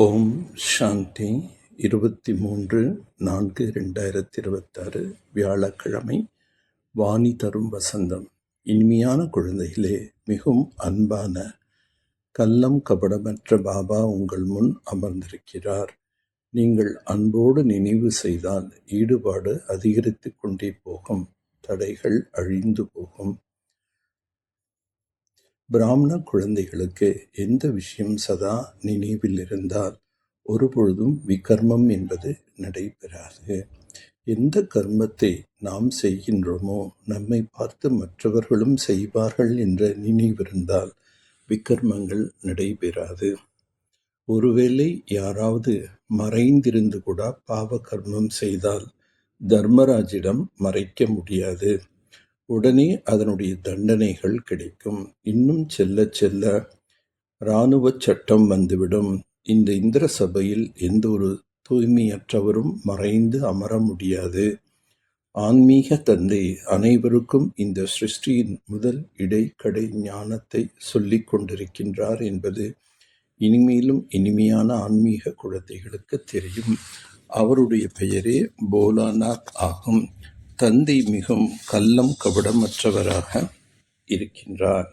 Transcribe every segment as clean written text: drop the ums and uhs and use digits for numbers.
ஓம் சாந்தி 23/4/2026 வியாழக்கிழமை. வாணி தரும் வசந்தம். இனிமையான குழந்தைகளே, மிகவும் அன்பான கள்ளம் கபடமற்ற பாபா உங்கள் முன் அமர்ந்திருக்கிறார். நீங்கள் அன்போடு நினைவு செய்தால் ஈடுபாடு அதிகரித்து கொண்டே போகும், தடைகள் அழிந்து போகும். பிராமண குழந்தைகளுக்கு எந்த விஷயம் சதா நினைவில் இருந்தால் ஒருபொழுதும் விகர்மம் என்பது நடைபெறாது. எந்த கர்மத்தை நாம் செய்கின்றோமோ நம்மை பார்த்து மற்றவர்களும் செய்வார்கள் என்ற நினைவிருந்தால் விகர்மங்கள் நடைபெறாது. ஒருவேளை யாராவது மறைந்திருந்து கூட பாவ கர்மம் செய்தால் தர்மராஜிடம் மறைக்க முடியாது. உடனே அதனுடைய தண்டனைகள் கிடைக்கும். இன்னும் செல்ல செல்ல இராணுவ சட்டம் வந்துவிடும். இந்த இந்திர சபையில் எந்த ஒரு தூய்மையற்றவரும் மறைந்து அமர முடியாது. ஆன்மீக தந்தை அனைவருக்கும் இந்த சிருஷ்டியின் முதல் இடைக்கடை ஞானத்தை சொல்லிக் கொண்டிருக்கின்றார் என்பது இனிமேலும் இனிமையான ஆன்மீக குழந்தைகளுக்கு தெரியும். அவருடைய பெயரே போலாநாத் ஆகும். தந்தை மிகவும் கள்ளம் கபடமற்றவராக இருக்கின்றார்.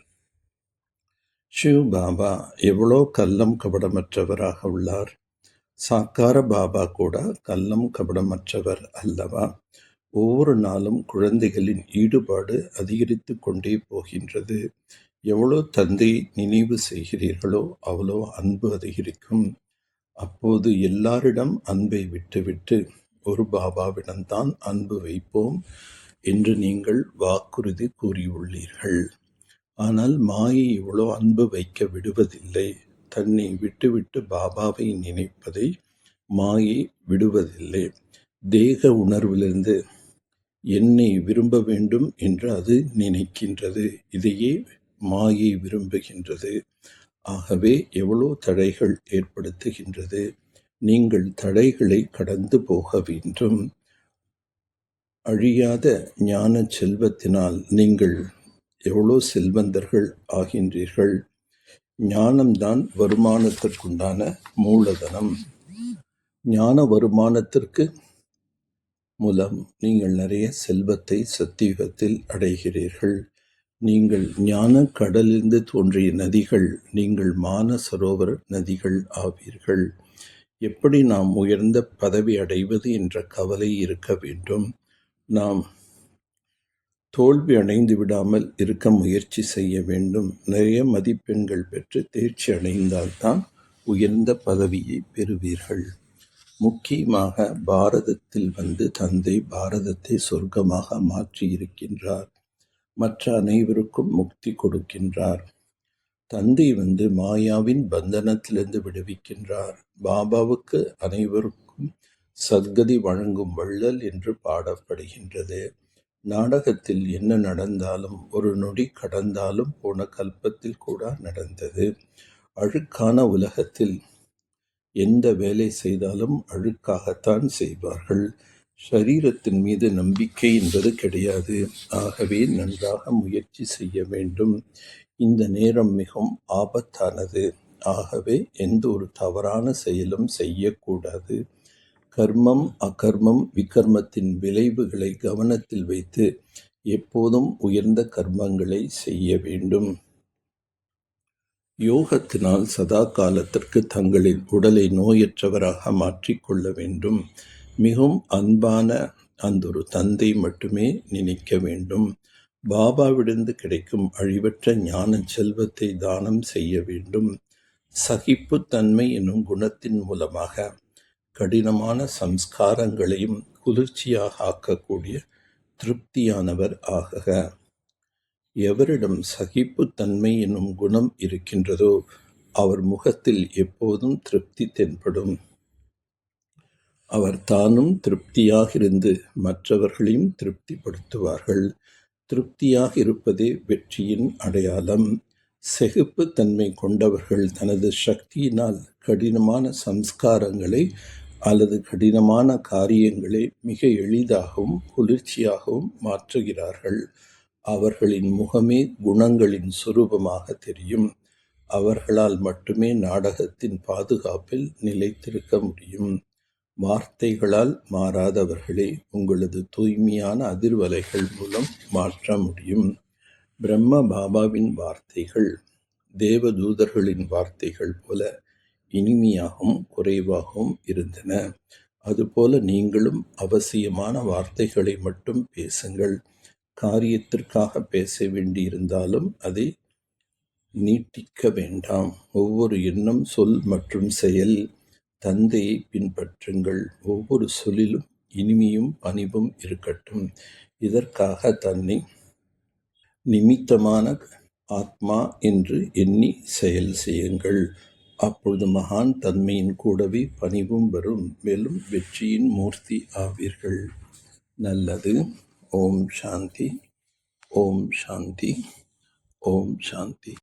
சிவ் பாபா எவ்வளோ கள்ளம் கபடமற்றவராக உள்ளார். சாக்கார பாபா கூட கள்ளம் கபடமற்றவர் அல்லவா? ஒவ்வொரு நாளும் குழந்தைகளின் ஈடுபாடு அதிகரித்து கொண்டே போகின்றது. எவ்வளோ தந்தை நினைவு செய்கிறீர்களோ அவ்வளோ அன்பு அதிகரிக்கும். அப்போது எல்லாரிடம் அன்பை விட்டுவிட்டு ஒரு பாபாவிடம்தான் அன்பு வைப்போம் என்று நீங்கள் வாக்குறுதி கூறியுள்ளீர்கள். ஆனால் மாயை இவ்வளோ அன்பு வைக்க விடுவதில்லை. தன்னை விட்டுவிட்டு பாபாவை நினைப்பதை மாயை விடுவதில்லை. தேக உணர்விலிருந்து என்னை விரும்ப வேண்டும் என்று அது நினைக்கின்றது. இதையே மாயை விரும்புகின்றது. ஆகவே எவ்வளோ தடைகள் ஏற்படுத்துகின்றது. நீங்கள் தடைகளை கடந்து போக வேண்டும். அழியாத ஞான செல்வத்தினால் நீங்கள் எவ்வளோ செல்வந்தர்கள் ஆகின்றீர்கள். ஞானம்தான் வருமானத்திற்குண்டான மூலதனம். ஞான வருமானத்திற்கு மூலம் நீங்கள் நிறைய செல்வத்தை சத்தியுகத்தில் அடைகிறீர்கள். நீங்கள் ஞான கடலிலிருந்து தோன்றிய நதிகள், நீங்கள் மானசரோவர் நதிகள் ஆவீர்கள். எப்படி நாம் உயர்ந்த பதவி அடைவது என்ற கவலை இருக்க வேண்டும். நாம் தோல்வி அடைந்து விடாமல் இருக்க முயற்சி செய்ய வேண்டும். நிறைய மதிப்பெண்கள் பெற்று தேர்ச்சி அடைந்தால்தான் உயர்ந்த பதவியை பெறுவீர்கள். முக்கியமாக பாரதத்தில் தந்தை பாரதத்தை சொர்க்கமாக மாற்றி இருக்கின்றார். மற்ற அனைவருக்கும் முக்தி கொடுக்கின்றார். தந்தை மாயாவின் பந்தனத்திலிருந்து விடுவிக்கின்றார். பாபாவுக்கு அனைவருக்கும் சத்கதி வழங்கும் வள்ளல் என்று பாடப்படுகின்றது. நாடகத்தில் என்ன நடந்தாலும் ஒரு நொடி கடந்தாலும் போன கல்பத்தில் கூட நடந்தது. அழுக்கான உலகத்தில் எந்த வேலை செய்தாலும் அழுக்காகத்தான் செய்வார்கள். ஷரீரத்தின் மீது நம்பிக்கை என்பது கிடையாது. ஆகவே நன்றாக முயற்சி செய்ய வேண்டும். இந்த நேரம் மிகவும் ஆபத்தானது. ஆகவே எந்த ஒரு தவறான செயலும் செய்யக்கூடாது. கர்மம் அகர்மம் விகர்மத்தின் விளைவுகளை கவனத்தில் வைத்து எப்போதும் உயர்ந்த கர்மங்களை செய்ய வேண்டும். யோகத்தினால் சதா காலத்திற்கு தங்களின் உடலை நோயற்றவராக மாற்றிக்கொள்ள வேண்டும். மிகவும் அன்பான அந்த ஒரு தந்தை மட்டுமே நினைக்க வேண்டும். பாபாவிடந்து கிடைக்கும் அழிவற்ற ஞான செல்வத்தை தானம் செய்ய வேண்டும். சகிப்புத்தன்மை என்னும் குணத்தின் மூலமாக கடினமான சம்ஸ்காரங்களையும் குளிர்ச்சியாக ஆக்கக்கூடிய திருப்தியானவர் ஆகுக. எவரிடம் சகிப்புத்தன்மை என்னும் குணம் இருக்கின்றதோ அவர் முகத்தில் எப்போதும் திருப்தி தென்படும். அவர் தானும் திருப்தியாக இருந்து மற்றவர்களையும் திருப்திப்படுத்துவார்கள். திருப்தியாக இருப்பதே வெற்றியின் அடையாளம். செகுப்பு தன்மை கொண்டவர்கள் தனது சக்தியினால் கடினமான சம்ஸ்காரங்களை அல்லது கடினமான காரியங்களை மிக எளிதாகவும் குளிர்ச்சியாகவும் மாற்றுகிறார்கள். அவர்களின் முகமே குணங்களின் சுரூபமாக தெரியும். அவர்களால் மட்டுமே நாடகத்தின் பாதுகாப்பில் நிலைத்திருக்க முடியும். வார்த்தைகளால் மாறாதவர்களே உங்களது தூய்மையான அதிர்வலைகள் மூலம் மாற்ற முடியும். பிரம்ம பாபாவின் வார்த்தைகள் தேவதூதர்களின் வார்த்தைகள் போல இனிமையாகவும் குறைவாகவும் இருந்தன. அதுபோல நீங்களும் அவசியமான வார்த்தைகளை மட்டும் பேசுங்கள். காரியத்திற்காக பேச வேண்டியிருந்தாலும் அதை நீட்டிக்க வேண்டாம். ஒவ்வொரு எண்ணம், சொல் மற்றும் செயல் தந்தையை பின்பற்றுங்கள். ஒவ்வொரு சொல்லிலும் இனிமையும் பணிவும் இருக்கட்டும். இதற்காக தன்னை நிமித்தமான ஆத்மா என்று எண்ணி செயல் செய்யுங்கள். அப்பொழுது மகான் தன்மையின் கூடவே பணிவும் வரும். மேலும் வெற்றியின் மூர்த்தி ஆவீர்கள். நல்லது. ஓம் சாந்தி. ஓம் சாந்தி. ஓம் சாந்தி.